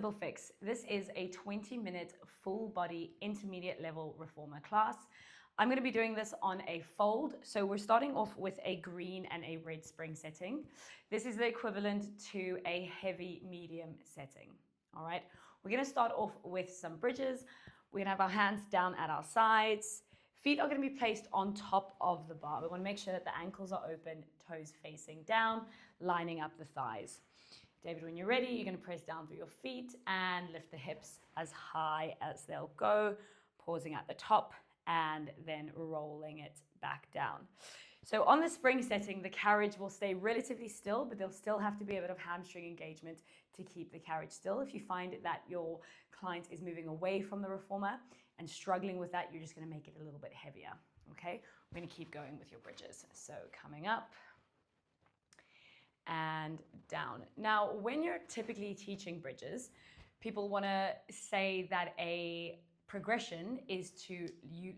Simple Fix. This is a 20-minute full body intermediate level reformer class. I'm going to be doing this on a fold. So we're starting off with a green and a red spring setting. This is the equivalent to a heavy medium setting. All right. We're going to start off with some bridges. We're going to have our hands down at our sides. Feet are going to be placed on top of the bar. We want to make sure that the ankles are open, toes facing down, lining up the thighs. David, when you're ready, you're going to press down through your feet and lift the hips as high as they'll go, pausing at the top and then rolling it back down. So on the spring setting, the carriage will stay relatively still, but there'll still have to be a bit of hamstring engagement to keep the carriage still. If you find that your client is moving away from the reformer and struggling with that, you're just going to make it a little bit heavier. Okay, we're going to keep going with your bridges. So coming up and down. Now, when you're typically teaching bridges, people want to say that a progression is to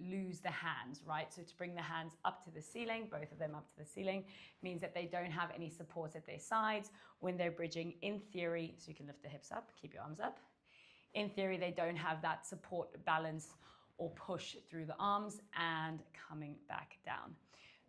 lose the hands, right? So to bring the hands up to the ceiling, both of them up to the ceiling, means that they don't have any support at their sides when they're bridging. In theory, so you can lift the hips up, keep your arms up. In theory, they don't have that support, balance, or push through the arms and coming back down.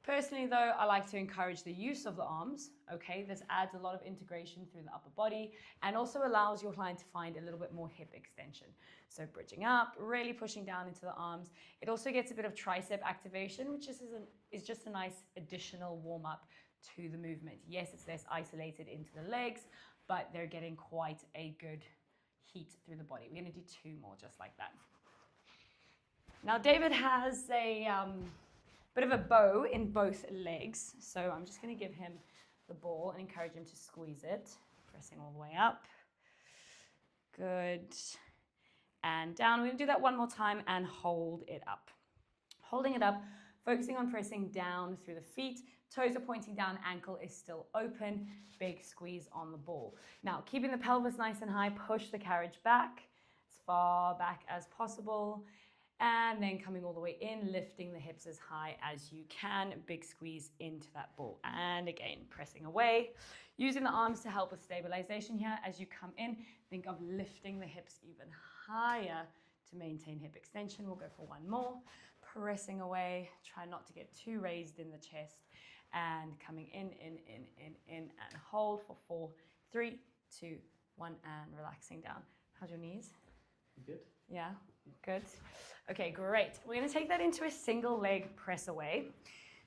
Personally though, I like to encourage the use of the arms, okay? This adds a lot of integration through the upper body and also allows your client to find a little bit more hip extension. So bridging up, really pushing down into the arms. It also gets a bit of tricep activation, which is just a nice additional warm up to the movement. Yes, it's less isolated into the legs, but they're getting quite a good heat through the body. We're gonna do 2 more just like that. Now David has a bit of a bow in both legs. So I'm just going to give him the ball and encourage him to squeeze it, pressing all the way up. Good. And down. We're going to do that one more time and hold it up. Holding it up, focusing on pressing down through the feet. Toes are pointing down, ankle is still open. Big squeeze on the ball. Now, keeping the pelvis nice and high, push the carriage back as far back as possible. And then coming all the way in, lifting the hips as high as you can. Big squeeze into that ball. And again, pressing away. Using the arms to help with stabilization here. As you come in, think of lifting the hips even higher to maintain hip extension. We'll go for 1 more. Pressing away. Try not to get too raised in the chest. And coming in, and hold for 4, 3, 2, 1, and relaxing down. How's your knees? Good. Yeah, good. Okay, great. We're going to take that into a single leg press away.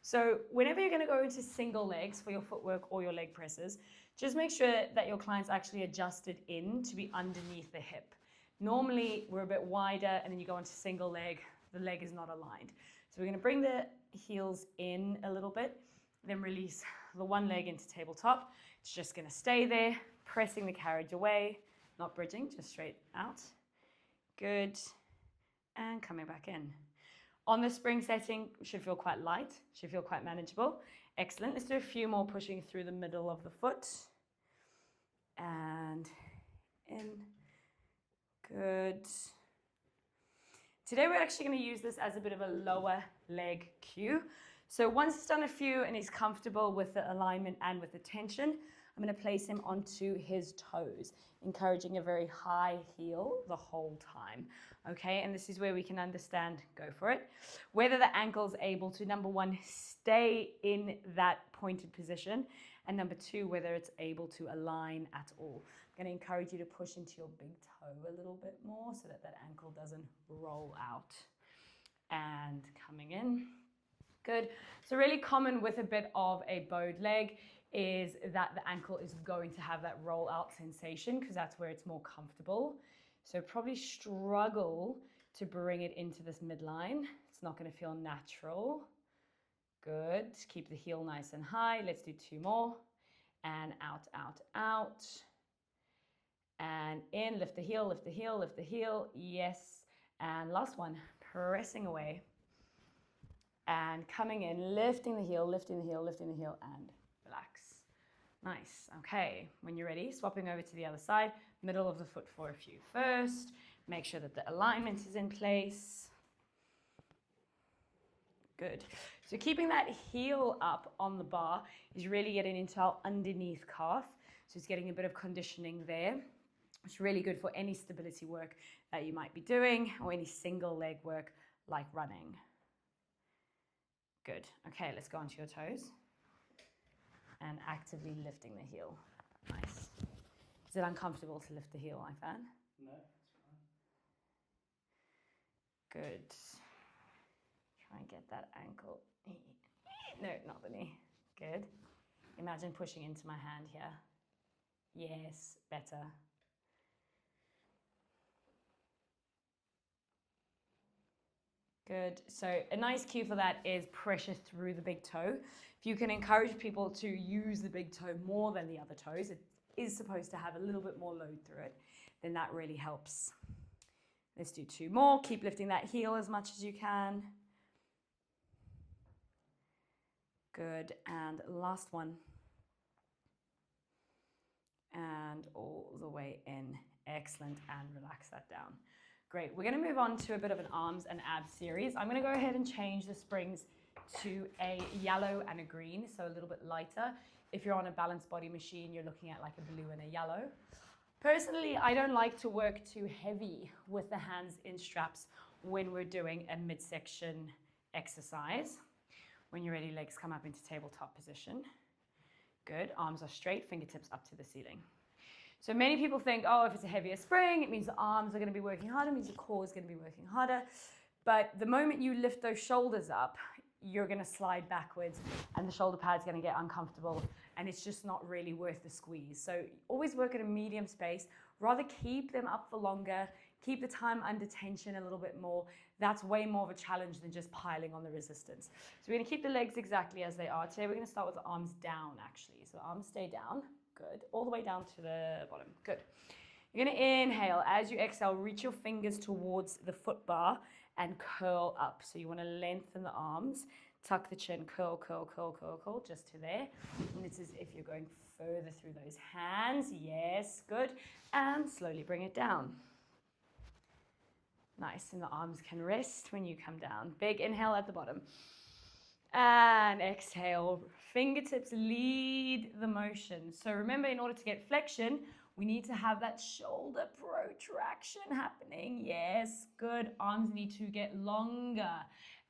So whenever you're going to go into single legs for your footwork or your leg presses, just make sure that your client's actually adjusted in to be underneath the hip. Normally, we're a bit wider, and then you go into single leg, the leg is not aligned. So we're going to bring the heels in a little bit, then release the one leg into tabletop. It's just going to stay there, pressing the carriage away, not bridging, just straight out. Good. And coming back in. On the spring setting, should feel quite light, should feel quite manageable. Excellent. Let's do a few more pushing through the middle of the foot. And in. Good. Today we're actually going to use this as a bit of a lower leg cue. So once he's done a few and he's comfortable with the alignment and with the tension, I'm going to place him onto his toes, encouraging a very high heel the whole time. Okay, and this is where we can understand, go for it, whether the ankle's able to, number 1, stay in that pointed position, and number 2, whether it's able to align at all. I'm going to encourage you to push into your big toe a little bit more so that that ankle doesn't roll out. And coming in. Good. So really common with a bit of a bowed leg is that the ankle is going to have that roll out sensation because that's where it's more comfortable. So probably struggle to bring it into this midline. It's not going to feel natural. Good. Keep the heel nice and high. Let's do 2 more. And out, out, out. And in, lift the heel, lift the heel, lift the heel. Yes. And last one, pressing away. And coming in, lifting the heel, lifting the heel, lifting the heel, and relax. Nice. Okay, when you're ready, swapping over to the other side, middle of the foot for a few first. Make sure that the alignment is in place. Good. So keeping that heel up on the bar is really getting into our underneath calf. So it's getting a bit of conditioning there. It's really good for any stability work that you might be doing or any single leg work like running. Good. Okay, let's go onto your toes and actively lifting the heel. Nice. Is it uncomfortable to lift the heel like that? No, it's fine. Good. Try and get that ankle. No, not the knee. Good. Imagine pushing into my hand here. Yes, better. Good. So a nice cue for that is pressure through the big toe. If you can encourage people to use the big toe more than the other toes, it is supposed to have a little bit more load through it, then that really helps. Let's do 2 more. Keep lifting that heel as much as you can. Good. And last one. And all the way in. Excellent. And relax that down. Great. We're going to move on to a bit of an arms and abs series. I'm going to go ahead and change the springs to a yellow and a green, so a little bit lighter. If you're on a balanced body machine, you're looking at like a blue and a yellow. Personally, I don't like to work too heavy with the hands in straps when we're doing a midsection exercise. When you're ready, legs come up into tabletop position. Good. Arms are straight, fingertips up to the ceiling. So many people think, oh, if it's a heavier spring, it means the arms are going to be working harder, it means the core is going to be working harder. But the moment you lift those shoulders up, you're going to slide backwards and the shoulder pad's going to get uncomfortable and it's just not really worth the squeeze. So always work at a medium space. Rather keep them up for longer, keep the time under tension a little bit more. That's way more of a challenge than just piling on the resistance. So we're going to keep the legs exactly as they are. Today we're going to start with the arms down actually. So the arms stay down. Good. All the way down to the bottom. Good. You're going to inhale. As you exhale, reach your fingers towards the foot bar and curl up. So you want to lengthen the arms, tuck the chin, curl, curl, curl, curl, curl, just to there. And it's as if you're going further through those hands. Yes, good. And slowly bring it down. Nice. And the arms can rest when you come down. Big inhale at the bottom. And exhale. Fingertips lead the motion. So remember, in order to get flexion, we need to have that shoulder protraction happening. Yes, good. Arms need to get longer.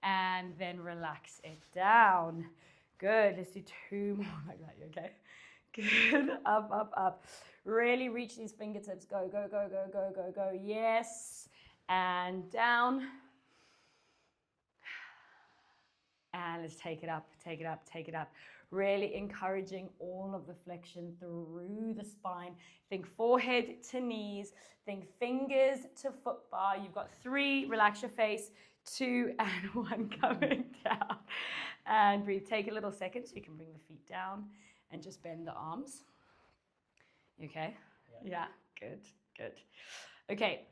And then relax it down. Good. Let's do 2 more like that. You okay? Good. Up, up, up. Really reach these fingertips. Go, go, go, go, go, go, go. Yes. And down. And let's take it up, take it up, take it up. Really encouraging all of the flexion through the spine. Think forehead to knees. Think fingers to foot bar. You've got 3, relax your face, 2 and 1 coming down. And breathe. Take a little second so you can bring the feet down and just bend the arms. You okay? Yeah, good, good. Okay,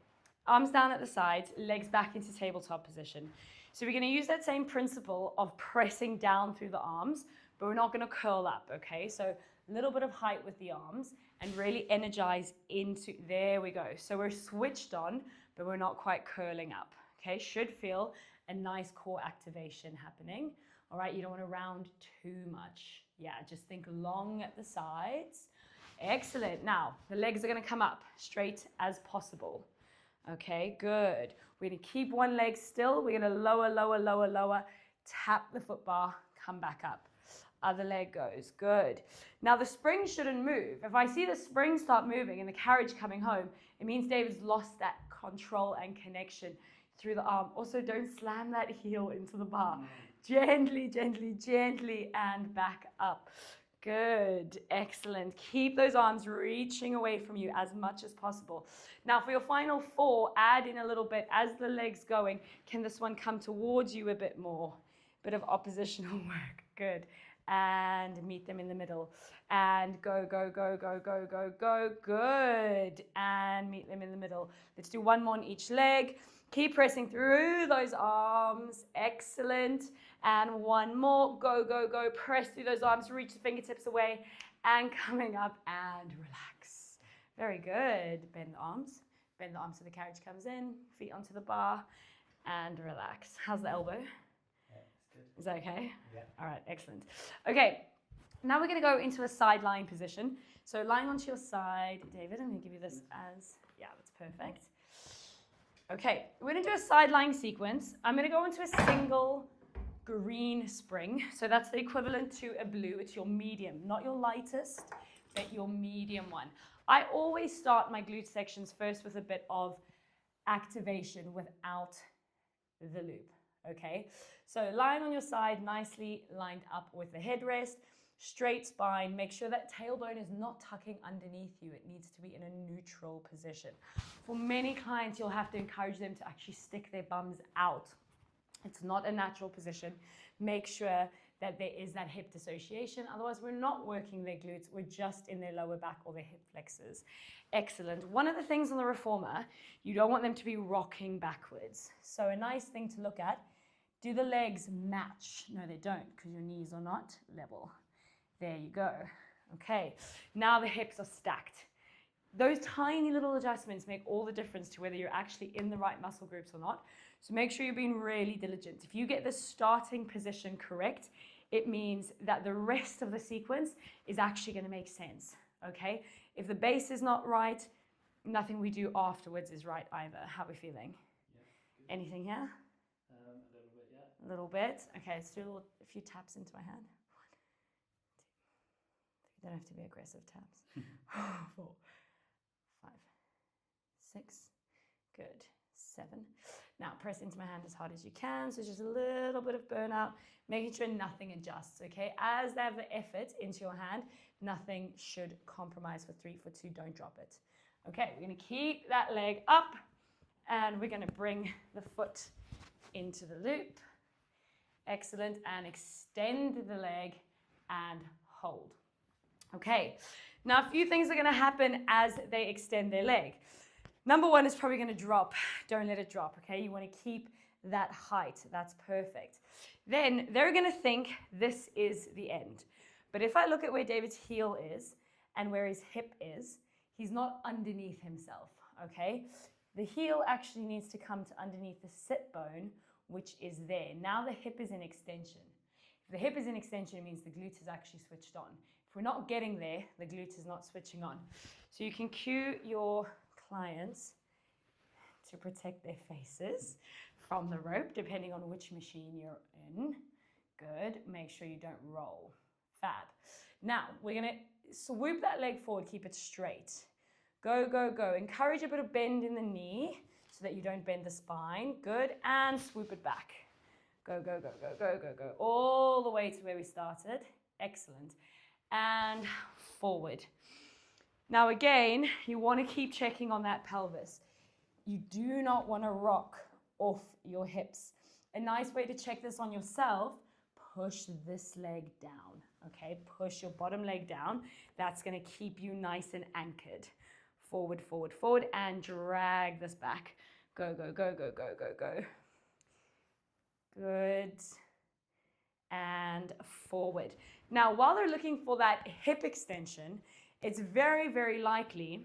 arms down at the sides, legs back into tabletop position. So we're going to use that same principle of pressing down through the arms, but we're not going to curl up, okay? So a little bit of height with the arms and really energize into, there we go. So we're switched on, but we're not quite curling up, okay? Should feel a nice core activation happening. All right, you don't want to round too much. Yeah, just think long at the sides. Excellent. Now, the legs are going to come up straight as possible. Okay, good. We're going to keep one leg still. We're going to lower, lower, lower, lower. Tap the foot bar, come back up. Other leg goes. Good. Now, the spring shouldn't move. If I see the spring start moving and the carriage coming home, it means David's lost that control and connection through the arm. Also, don't slam that heel into the bar. Gently, gently, gently, and back up. Good. Excellent. Keep those arms reaching away from you as much as possible. Now, for your final 4, add in a little bit as the leg's going. Can this one come towards you a bit more? Bit of oppositional work. Good. And meet them in the middle. And go, go, go, go, go, go, go. Good. And meet them in the middle. Let's do 1 more on each leg. Keep pressing through those arms. Excellent. And 1 more. Go, go, go. Press through those arms. Reach the fingertips away. And coming up and relax. Very good. Bend the arms. Bend the arms so the carriage comes in. Feet onto the bar. And relax. How's the elbow? Yeah, it's good. Is that okay? Yeah. All right, excellent. Okay, Now we're going to go into a side lying position. So lying onto your side, David, I'm going to give you this as, yeah, that's perfect. Okay, we're going to do a side lying sequence. I'm going to go into a single green spring. So that's the equivalent to a blue. It's your medium, not your lightest, but your medium one. I always start my glute sections first with a bit of activation without the loop, okay? So lying on your side, nicely lined up with the headrest, straight spine. Make sure that tailbone is not tucking underneath you. It needs to be in a neutral position. For many clients, you'll have to encourage them to actually stick their bums out. It's not a natural position. Make sure that there is that hip dissociation. Otherwise, we're not working their glutes. We're just in their lower back or their hip flexors. Excellent. One of the things on the reformer, you don't want them to be rocking backwards. So a nice thing to look at, do the legs match? No, they don't, because your knees are not level. There you go. Okay, now the hips are stacked. Those tiny little adjustments make all the difference to whether you're actually in the right muscle groups or not. So make sure you're being really diligent. If you get the starting position correct, it means that the rest of the sequence is actually going to make sense, okay? If the base is not right, nothing we do afterwards is right either. How are we feeling? Yeah, anything here? A little bit, yeah. A little bit. Okay, let's do a few taps into my hand. 1, 2. You don't have to be aggressive taps. 4, 5, 6. Good. 7. Now press into my hand as hard as you can. So just a little bit of burnout, making sure nothing adjusts, okay? As they have the effort into your hand, nothing should compromise for 3, for 2, don't drop it. Okay, we're gonna keep that leg up and we're gonna bring the foot into the loop. Excellent, and extend the leg and hold. Okay, now a few things are gonna happen as they extend their leg. Number 1 is probably gonna drop. Don't let it drop, okay? You wanna keep that height, that's perfect. Then they're gonna think this is the end. But if I look at where David's heel is and where his hip is, he's not underneath himself, okay? The heel actually needs to come to underneath the sit bone, which is there. Now the hip is in extension. If the hip is in extension, it means the glute is actually switched on. If we're not getting there, the glute is not switching on. So you can cue your clients to protect their faces from the rope, depending on which machine you're in. Good. Make sure you don't roll. Fab. Now, we're going to swoop that leg forward, keep it straight. Go, go, go. Encourage a bit of bend in the knee so that you don't bend the spine. Good. And swoop it back. Go, go, go, go, go, go, go. All the way to where we started. Excellent. And forward. Now again, you want to keep checking on that pelvis. You do not want to rock off your hips. A nice way to check this on yourself, push this leg down, okay? Push your bottom leg down. That's going to keep you nice and anchored. Forward, forward, forward, and drag this back. Go, go, go, go, go, go, go. Good. And forward. Now, while they're looking for that hip extension, it's very, very likely,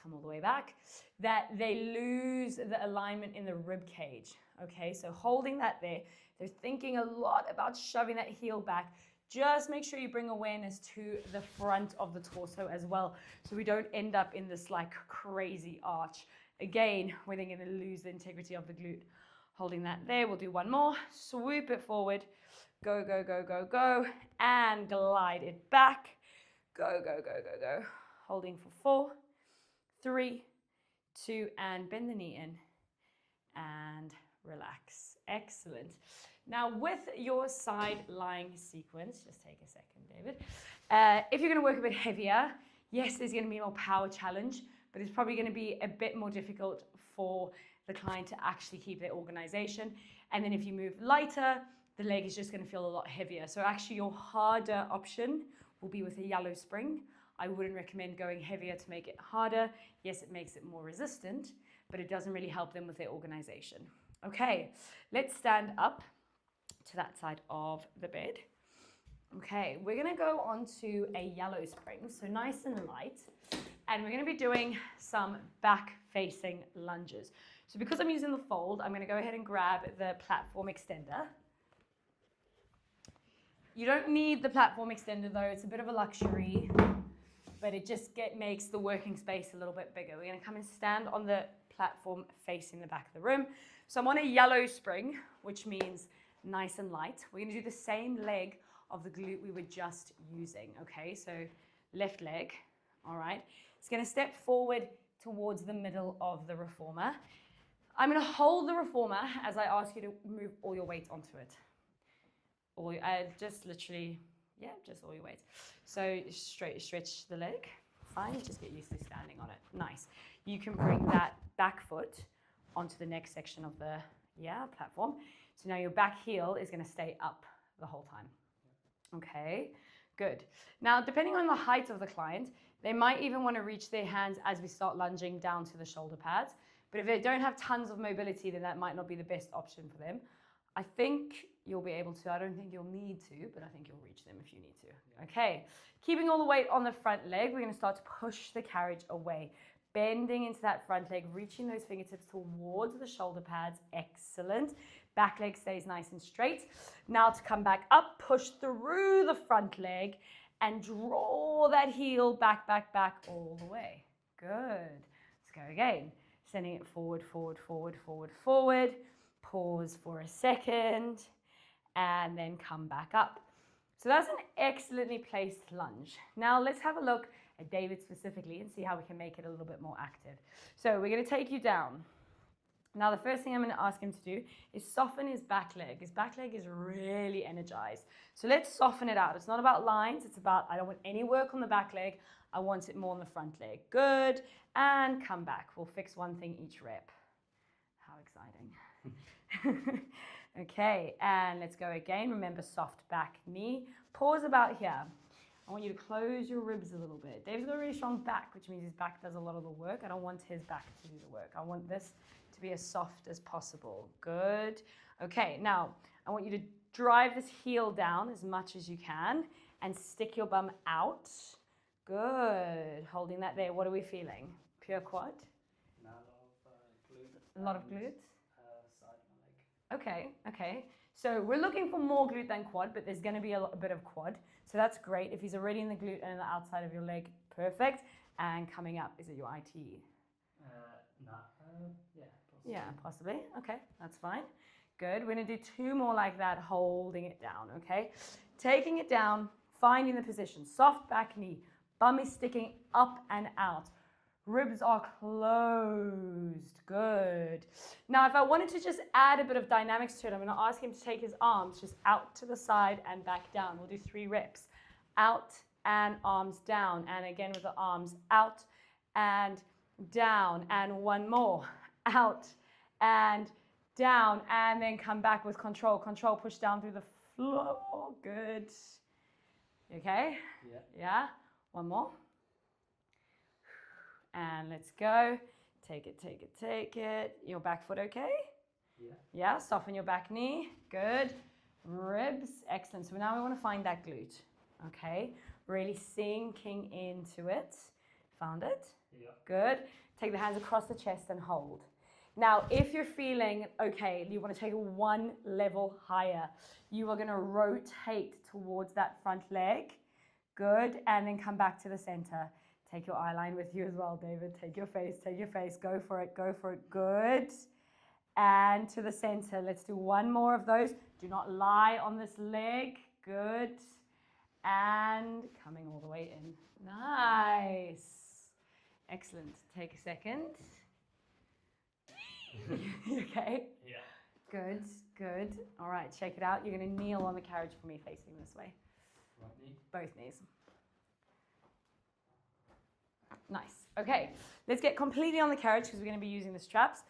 come all the way back, that they lose the alignment in the rib cage, okay? So holding that there, they're thinking a lot about shoving that heel back. Just make sure you bring awareness to the front of the torso as well, so we don't end up in this like crazy arch. Again, we're then gonna lose the integrity of the glute. Holding that there, we'll do one more. Swoop it forward, go, go, go, go, go, and glide it back. Go, go, go, go, go. Holding for 4, 3, 2, and bend the knee in and relax. Excellent. Now with your side lying sequence, just take a second, David. If you're going to work a bit heavier, yes, there's going to be more power challenge, but it's probably going to be a bit more difficult for the client to actually keep their organization. And then if you move lighter, the leg is just going to feel a lot heavier. So actually your harder option will be with a yellow spring. I wouldn't recommend going heavier to make it harder. Yes, it makes it more resistant, but it doesn't really help them with their organization. Okay, let's stand up to that side of the bed. Okay, we're gonna go on to a yellow spring, so nice and light, and we're gonna be doing some back-facing lunges. So because I'm using the fold, I'm gonna go ahead and grab the platform extender. You don't need the platform extender though, it's a bit of a luxury, but it just makes the working space a little bit bigger. We're gonna come and stand on the platform facing the back of the room. So I'm on a yellow spring, which means nice and light. We're gonna do the same leg of the glute we were just using, okay? So left leg, all right? It's gonna step forward towards the middle of the reformer. I'm gonna hold the reformer as I ask you to move all your weight onto it. Just literally, yeah, just all your weight. So stretch the leg, fine, just get used to standing on it, nice. You can bring that back foot onto the next section of the, platform. So now your back heel is gonna stay up the whole time. Okay, good. Now, depending on the height of the client, they might even wanna reach their hands as we start lunging down to the shoulder pads. But if they don't have tons of mobility, then that might not be the best option for them. I think you'll be able to. I don't think you'll need to, but I think you'll reach them if you need to. Yeah. Okay, keeping all the weight on the front leg, we're gonna start to push the carriage away. Bending into that front leg, reaching those fingertips towards the shoulder pads. Excellent. Back leg stays nice and straight. Now to come back up, push through the front leg and draw that heel back all the way. Good. Let's go again. Sending it forward. Pause for a second and then come back up. So that's an excellently placed lunge. Now let's have a look at David specifically and see how we can make it a little bit more active. So we're going to take you down. Now the first thing I'm going to ask him to do is soften his back leg. His back leg is really energized. So let's soften it out. It's not about lines. It's about, I don't want any work on the back leg. I want it more on the front leg. Good. And come back. We'll fix one thing each rep. How exciting. Okay, and let's go again. Remember, soft back knee. Pause about here. I want you to close your ribs a little bit. Dave's got a really strong back, which means his back does a lot of the work. I don't want his back to do the work. I want this to be as soft as possible. Good. Okay, now I want you to drive this heel down as much as you can and stick your bum out. Good. Holding that there. What are we feeling? Pure quad? A lot of glute. Okay. So we're looking for more glute than quad, but there's going to be a bit of quad. So that's great. If he's already in the glute and the outside of your leg, perfect. And coming up, is it your IT? No. Possibly. Yeah, possibly. Okay, that's fine. Good. We're going to do two more like that, holding it down, okay? Taking it down, finding the position. Soft back knee. Bum is sticking up and out. Ribs are closed. Good. Now, if I wanted to just add a bit of dynamics to it, I'm going to ask him to take his arms just out to the side and back down. We'll do 3 reps. Out and arms down. And again with the arms out and down. And one more. Out and down. And then come back with control. Control, push down through the floor. Good. Okay? Yeah? One more. And let's go. Take it. Your back foot okay? Yeah, soften your back knee. Good. Ribs, excellent. So now we want to find that glute. Okay, really sinking into it. Found it? Yeah. Good. Take the hands across the chest and hold. Now, if you're feeling okay, you want to take it one level higher, you are going to rotate towards that front leg. Good. And then come back to the center. Take your eye line with you as well, David. Take your face. Go for it. Good. And to the center. Let's do one more of those. Do not lie on this leg. Good. And coming all the way in. Nice. Excellent. Take a second. Okay? Yeah. Good. All right, check it out. You're going to kneel on the carriage for me facing this way. Right knee. Both knees. Nice. Okay, let's get completely on the carriage because we're going to be using the straps.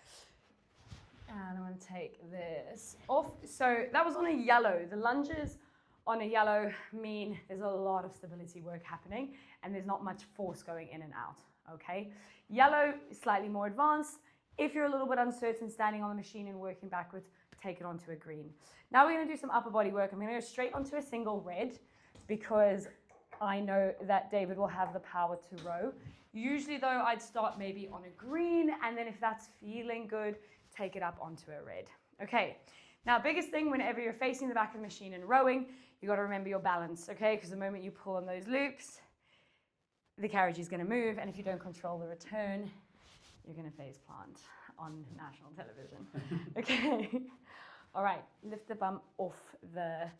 And I'm going to take this off. So that was on a yellow. The lunges on a yellow mean there's a lot of stability work happening and there's not much force going in and out. Okay, yellow is slightly more advanced. If you're a little bit uncertain standing on the machine and working backwards, take it onto a green. Now we're going to do some upper body work. I'm going to go straight onto a single red because I know that David will have the power to row. Usually though, I'd start maybe on a green and then if that's feeling good, take it up onto a red. Okay, Now, biggest thing whenever you're facing the back of the machine and rowing, you got to remember your balance, okay? Because the moment you pull on those loops, the carriage is going to move, and if you don't control the return, you're going to face plant on national television. Okay. All right, lift the bum off the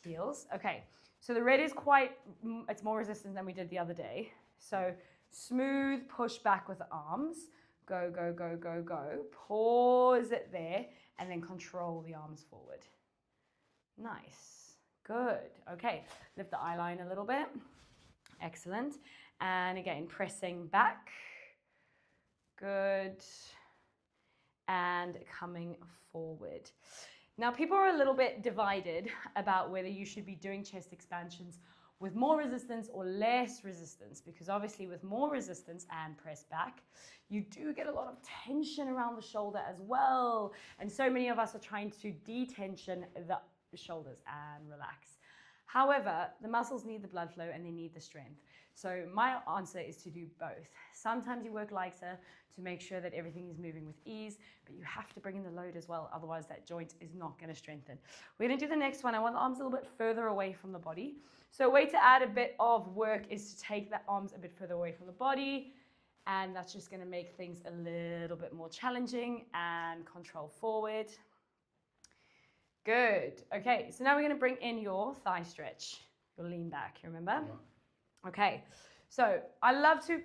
heels. Okay, so the red is it's more resistance than we did the other day. So smooth push back with the arms. Go, go, go, go, go. Pause it there, and then control the arms forward. Nice. Good. Okay, lift the eye line a little bit. Excellent. And again, pressing back. Good. And coming forward. Now, people are a little bit divided about whether you should be doing chest expansions with more resistance or less resistance, because obviously with more resistance and press back, you do get a lot of tension around the shoulder as well. And so many of us are trying to detension the shoulders and relax. However, the muscles need the blood flow and they need the strength. So my answer is to do both. Sometimes you work lighter to make sure that everything is moving with ease, but you have to bring in the load as well, otherwise that joint is not going to strengthen. We're going to do the next one. I want the arms a little bit further away from the body. So a way to add a bit of work is to take the arms a bit further away from the body, and that's just going to make things a little bit more challenging. And control forward. Good. Okay, so now we're going to bring in your thigh stretch, your lean back, you remember? Yeah. Okay, so I love to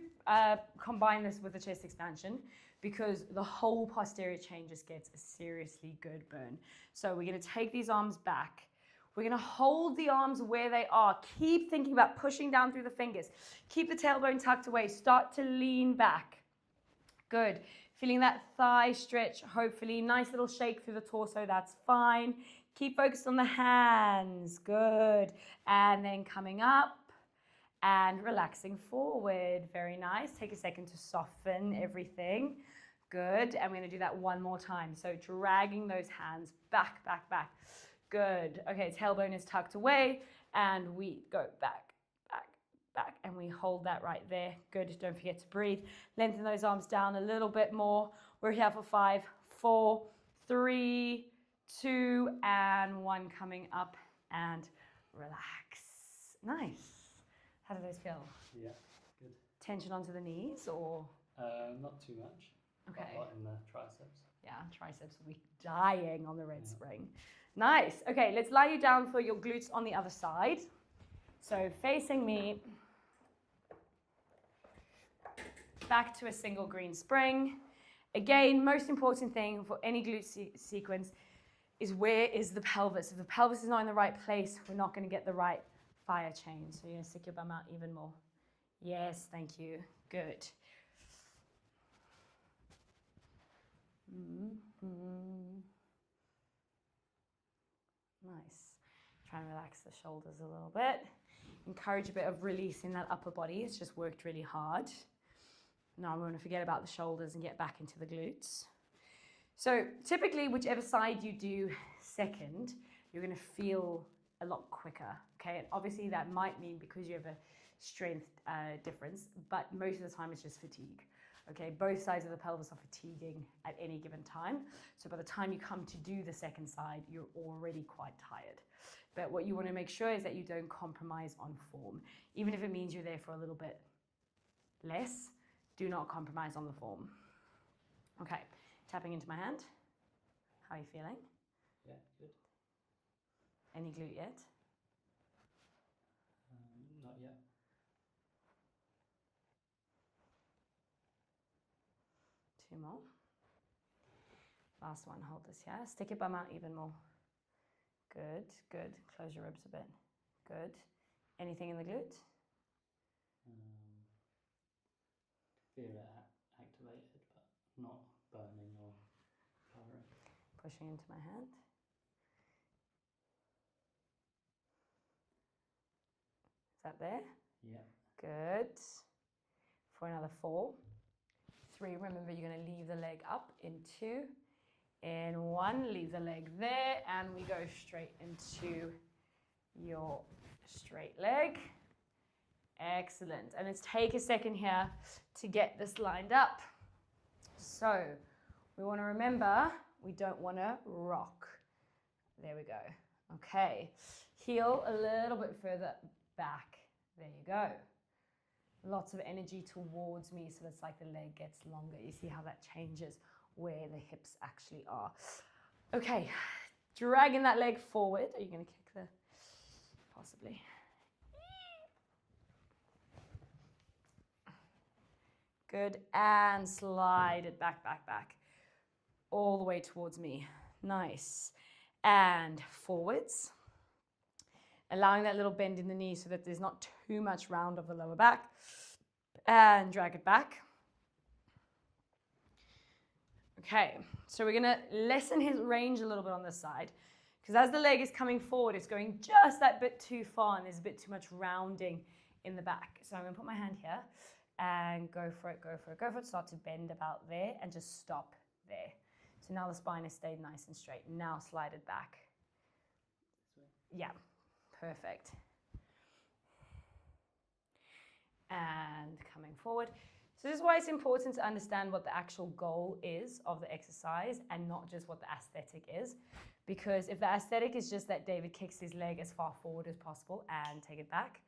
combine this with a chest expansion because the whole posterior chain just gets a seriously good burn. So we're going to take these arms back. We're going to hold the arms where they are. Keep thinking about pushing down through the fingers. Keep the tailbone tucked away. Start to lean back. Good. Feeling that thigh stretch, hopefully. Nice little shake through the torso, that's fine. Keep focused on the hands. Good. And then coming up and relaxing forward. Very nice. Take a second to soften everything. Good. And we're going to do that one more time. So dragging those hands back, back, back. Good. Okay, tailbone is tucked away and we go back, back, back, and we hold that right there. Good. Don't forget to breathe. Lengthen those arms down a little bit more. We're here for 5, 4, 3, 2, and 1. Coming up and relax. Nice. How do those feel? Yeah, good. Tension onto the knees or? Not too much. Okay. A lot in the triceps. Yeah, triceps will be dying on the red spring. Nice. Okay, let's lie you down for your glutes on the other side. So facing me, back to a single green spring. Again, most important thing for any glute sequence is where is the pelvis. If the pelvis is not in the right place, we're not going to get the right fire chain. So you're going to stick your bum out even more. Yes, thank you. Good. Nice. Try and relax the shoulders a little bit. Encourage a bit of release in that upper body. It's just worked really hard. Now I'm going to forget about the shoulders and get back into the glutes. So typically, whichever side you do second, you're going to feel a lot quicker. Okay, and obviously that might mean because you have a strength difference, but most of the time it's just fatigue. Okay, both sides of the pelvis are fatiguing at any given time. So by the time you come to do the second side, you're already quite tired. But what you want to make sure is that you don't compromise on form. Even if it means you're there for a little bit less, do not compromise on the form. Okay, tapping into my hand. How are you feeling? Yeah, good. Any glute yet? Not yet. Two more. Last one, hold this here. Stick your bum out even more. Good, good. Close your ribs a bit. Good. Anything in the glute? Feel it activated, but not burning or firing. Pushing into my hand. Is that there? Yeah. Good. For another 4, 3. Remember, you're going to leave the leg up in 2. In 1, leave the leg there, and we go straight into your straight leg. Excellent. And let's take a second here to get this lined up. So we want to remember, we don't want to rock. There we go. Okay. Heel a little bit further back. There you go. Lots of energy towards me, so it's like the leg gets longer. You see how that changes where the hips actually are. Okay, dragging that leg forward. Are you going to kick the, possibly. Good, and slide it back, back, back. All the way towards me. Nice. And forwards. Allowing that little bend in the knee so that there's not too much round of the lower back. And drag it back. Okay, so we're going to lessen his range a little bit on this side. Because as the leg is coming forward, it's going just that bit too far and there's a bit too much rounding in the back. So I'm going to put my hand here and go for it, go for it, go for it. Start to bend about there and just stop there. So now the spine has stayed nice and straight. Now slide it back. Yeah, perfect. And coming forward. So this is why it's important to understand what the actual goal is of the exercise and not just what the aesthetic is. Because if the aesthetic is just that David kicks his leg as far forward as possible and take it back,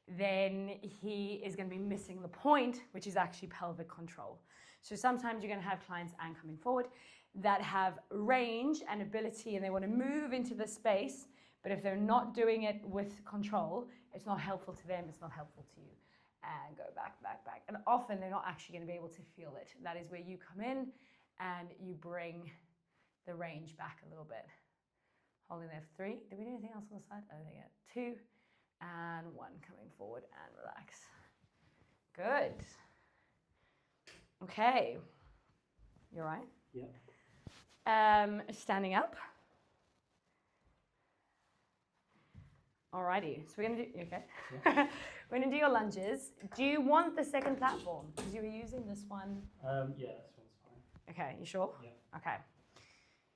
then he is going to be missing the point, which is actually pelvic control. So sometimes you're going to have clients and coming forward that have range and ability and they want to move into the space, but if they're not doing it with control, it's not helpful to them, it's not helpful to you. And go back, back, back. And often they're not actually going to be able to feel it. That is where you come in and you bring the range back a little bit. Holding there for 3. Did we do anything else on the side? I think 2 and 1 coming forward and relax. Good. Okay. You all right? Yeah. Standing up. Alrighty, so we're going to do, okay? Yeah. We're going to do your lunges. Do you want the second platform? Because you were using this one. Yeah, this one's fine. Okay, you sure? Yeah. Okay.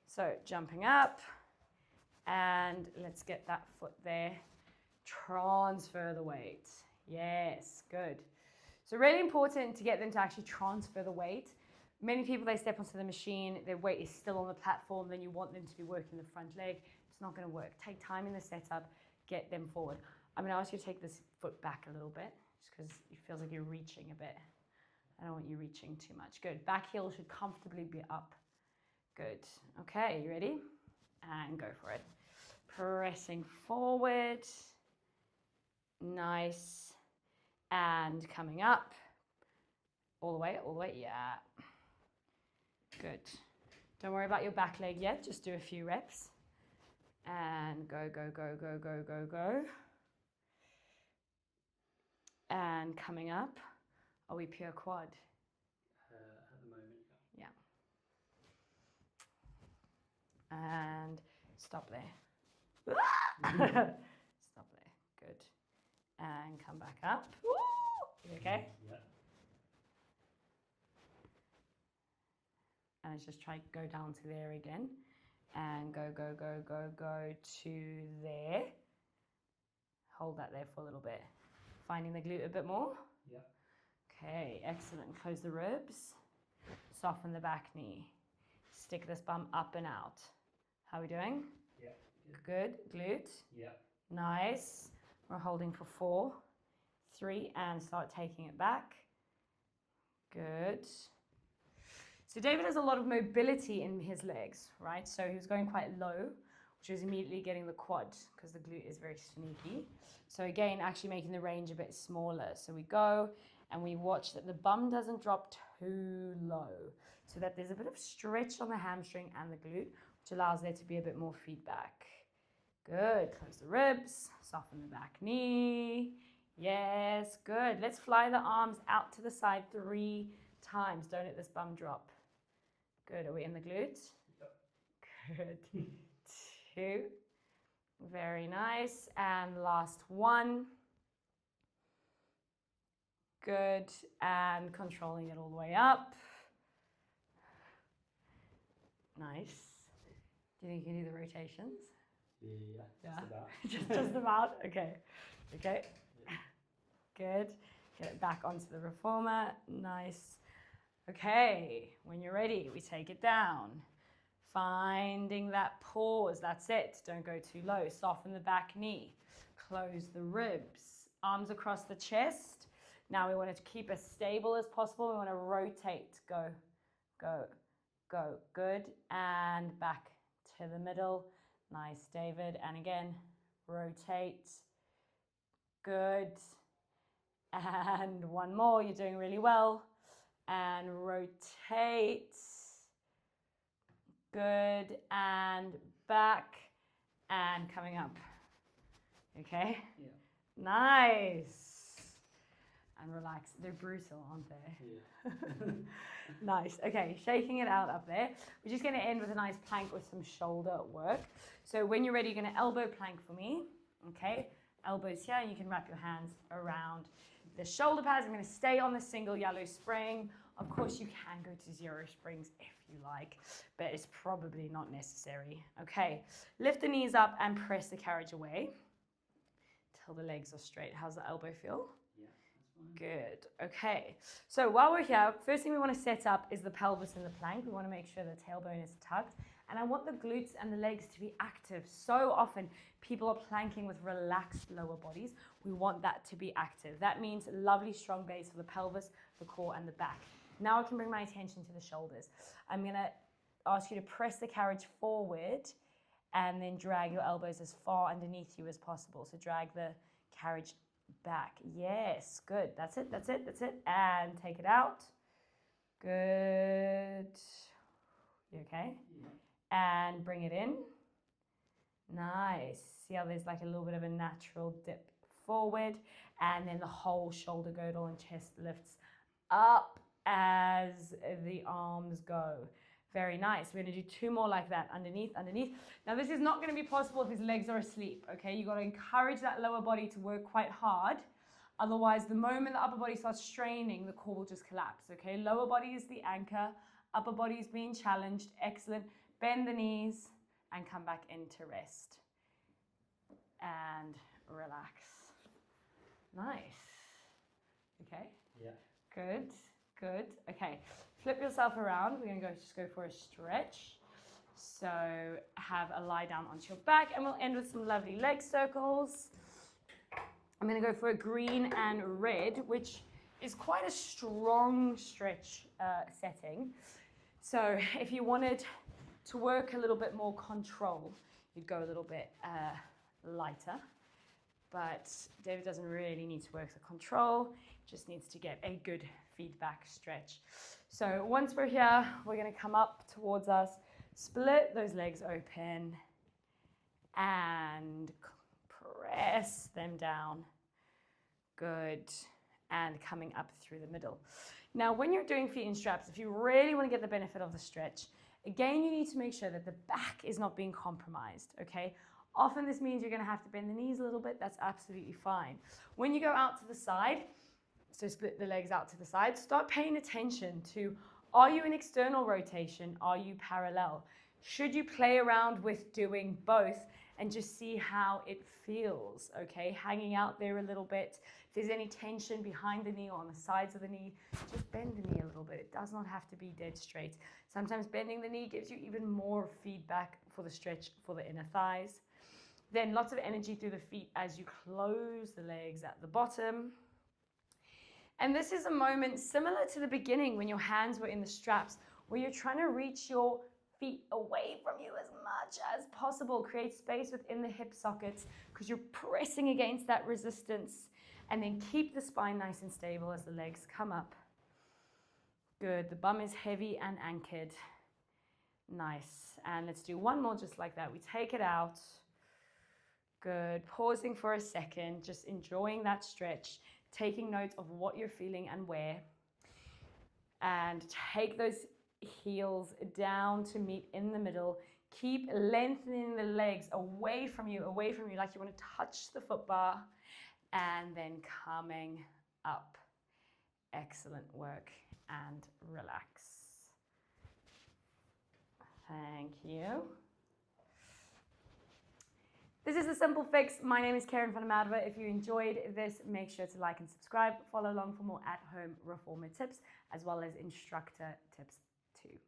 So jumping up, and let's get that foot there. Transfer the weight. Yes, good. So really important to get them to actually transfer the weight. Many people, they step onto the machine, their weight is still on the platform, then you want them to be working the front leg. It's not going to work. Take time in the setup. Get them forward. I'm going to ask you to take this foot back a little bit, just because it feels like you're reaching a bit. I don't want you reaching too much. Good. Back heel should comfortably be up. Good. Okay, you ready? And go for it. Pressing forward. Nice. And coming up. All the way, yeah. Good. Don't worry about your back leg yet. Just do a few reps. And go, go, go, go, go, go, go. And coming up, are we pure quad? At the moment, yeah. And stop there. Stop there. Good. And come back up. You okay? Yeah. And let's just try go down to there again. And go, go, go, go, go to there. Hold that there for a little bit. Finding the glute a bit more. Yeah. Okay, excellent. Close the ribs. Soften the back knee. Stick this bum up and out. How are we doing? Yeah. Good. Glute. Yeah. Nice. We're holding for 4, 3, and start taking it back. Good. So David has a lot of mobility in his legs, right? So he was going quite low, which is immediately getting the quad because the glute is very sneaky. So again, actually making the range a bit smaller. So we go and we watch that the bum doesn't drop too low so that there's a bit of stretch on the hamstring and the glute, which allows there to be a bit more feedback. Good. Close the ribs, soften the back knee. Yes, good. Let's fly the arms out to the side 3 times. Don't let this bum drop. Good. Are we in the glutes? Yep. Good. 2. Very nice. And last 1. Good. And controlling it all the way up. Nice. Do you think you can do the rotations? Yeah. Yeah. Just about. just about. Okay. Okay. Yeah. Good. Get it back onto the reformer. Nice. Okay. When you're ready, we take it down. Finding that pause, that's it. Don't go too low. Soften the back knee. Close the ribs. Arms across the chest. Now we want to keep as stable as possible. We want to rotate. Go, go, go. Good. And back to the middle. Nice, David. And again, rotate. Good. And one more. You're doing really well. And rotate. Good. And back. And coming up. Okay? Yeah. Nice. And relax. They're brutal, aren't they? Yeah. Nice. Okay, shaking it out up there. We're just going to end with a nice plank with some shoulder work. So when you're ready, you're going to elbow plank for me. Okay, elbows here, and you can wrap your hands around the shoulder pads. I'm going to stay on the single yellow spring. Of course, you can go to 0 springs if you like, but it's probably not necessary. Okay, lift the knees up and press the carriage away till the legs are straight. How's the elbow feel? Good. Okay. So while we're here, first thing we want to set up is the pelvis in the plank. We want to make sure the tailbone is tucked. And I want the glutes and the legs to be active. So often people are planking with relaxed lower bodies. We want that to be active. That means lovely strong base for the pelvis, the core, and the back. Now I can bring my attention to the shoulders. I'm going to ask you to press the carriage forward and then drag your elbows as far underneath you as possible. So drag the carriage back. Yes, good. That's it, that's it, that's it. And take it out. Good. You okay? Yeah. And bring it in. Nice. See how there's like a little bit of a natural dip forward, and then the whole shoulder girdle and chest lifts up as the arms go. Very nice. We're going to do 2 more like that. Underneath, underneath. Now this is not going to be possible if his legs are asleep, okay? You've got to encourage that lower body to work quite hard. Otherwise, the moment the upper body starts straining, the core will just collapse, okay? Lower body is the anchor. Upper body is being challenged. Excellent. Bend the knees and come back into rest. And relax. Nice. Okay? Yeah. Good, good. Okay, flip yourself around. We're going to just go for a stretch. So have a lie down onto your back, and we'll end with some lovely leg circles. I'm going to go for a green and red, which is quite a strong stretch setting. So if you wanted to work a little bit more control, you'd go a little bit lighter. But David doesn't really need to work the control, just needs to get a good feedback stretch. So once we're here, we're going to come up towards us, split those legs open, and press them down. Good. And coming up through the middle. Now, when you're doing feet in straps, if you really want to get the benefit of the stretch, again, you need to make sure that the back is not being compromised, okay? Often this means you're going to have to bend the knees a little bit. That's absolutely fine. When you go out to the side, so split the legs out to the side, start paying attention to, are you in external rotation? Are you parallel? Should you play around with doing both and just see how it feels, okay? Hanging out there a little bit. If there's any tension behind the knee or on the sides of the knee, just bend the knee a little bit. It does not have to be dead straight. Sometimes bending the knee gives you even more feedback for the stretch for the inner thighs. Then lots of energy through the feet as you close the legs at the bottom. And this is a moment similar to the beginning when your hands were in the straps, where you're trying to reach your feet away from you as much as possible. Create space within the hip sockets because you're pressing against that resistance. And then keep the spine nice and stable as the legs come up. Good. The bum is heavy and anchored. Nice. And let's do one more just like that. We take it out. Good. Pausing for a second, just enjoying that stretch, taking note of what you're feeling and where. And take those heels down to meet in the middle. Keep lengthening the legs away from you, like you want to touch the foot bar. And then coming up. Excellent work. And relax. Thank you. This is a simple fix. My name is Karen van der Madwe. If you enjoyed this, make sure to like and subscribe. Follow along for more at-home reformer tips, as well as instructor tips too.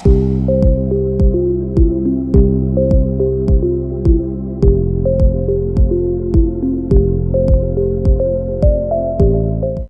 you.